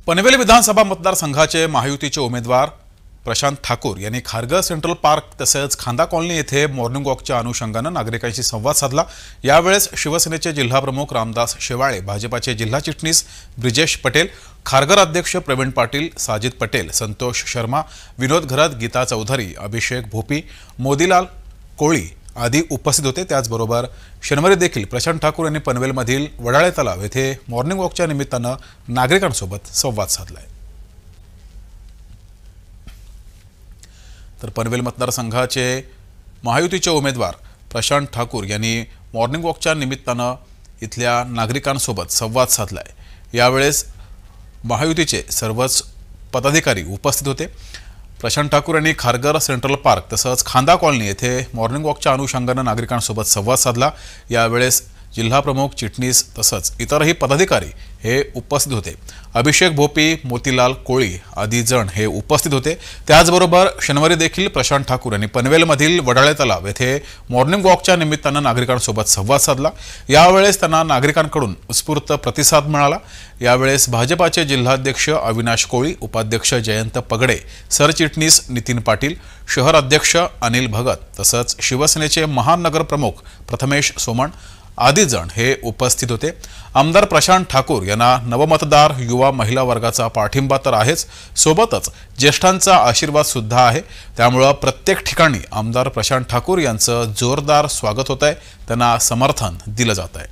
पनवेल विधानसभा मतदारसंघाचे महायुतीचे उमेदवार प्रशांत ठाकूर यांनी खारघर सेंट्रल पार्क तसेच खांदा कॉलनी येथे मॉर्निंग वॉकच्या अनुषंगाने नागरिकांशी संवाद साधला। यावेळेस शिवसेनेचे जिल्हाप्रमुख रामदास शेवाळे, भाजपाचे जिल्हा चिटणीस ब्रिजेश पटेल, खारघर अध्यक्ष प्रवीण पाटील, साजिद पटेल, संतोष शर्मा, विनोद घरत, गीता चौधरी, अभिषेक भोपी, मोदीलाल कोळी आदी उपस्थित होते। त्याचबरोबर शनिवारी देखील प्रशांत ठाकूर यांनी पनवेलमधील वडाळे तलाव येथे मॉर्निंग वॉकच्या निमित्ताने नागरिकांसोबत संवाद साधला। तर पनवेल मतदारसंघाचे महायुतीचे उमेदवार प्रशांत ठाकूर यांनी मॉर्निंग वॉकच्या निमित्ताने इथल्या नागरिकांसोबत संवाद साधलाय। यावेळेस महायुतीचे सर्वच पदाधिकारी उपस्थित होते। प्रशांत ठाकूर यांनी खारघर सेंट्रल पार्क तसंच खांदा कॉलनी येथे मॉर्निंग वॉकच्या अनुषंगाने नागरिकांसोबत संवाद साधला। यावेळेस जिल्हाप्रमुख, चिटणीस तसंच इतरही पदाधिकारी हे उपस्थित होते। अभिषेक भोपी, मोतीलाल कोळी आदी जण हे उपस्थित होते। त्याचबरोबर शनिवारी देखील प्रशांत ठाकूर यांनी पनवेलमधील वडाळे तलाव येथे मॉर्निंग वॉकच्या निमित्ताने नागरिकांसोबत संवाद साधला। यावेळेस त्यांना नागरिकांकडून उत्स्फूर्त प्रतिसाद मिळाला। यावेळेस भाजपाचे जिल्हाध्यक्ष अविनाश कोळी, उपाध्यक्ष जयंत पगडे, सरचिटणीस नितीन पाटील, शहर अध्यक्ष अनिल भगत तसंच शिवसेनेचे महानगर प्रमुख प्रथमेश सोमण आदी जण हे उपस्थित होते। आमदार प्रशांत ठाकूर यांना नवमतदार, युवा, महिला वर्गाचा पाठिंबा तर आहेच, सोबतच ज्येष्ठांचा आशीर्वाद सुद्धा आहे। त्यामुळे प्रत्येक ठिकाणी आमदार प्रशांत ठाकूर यांचं जोरदार स्वागत होत आहे, त्यांना समर्थन दिलं जात आहे।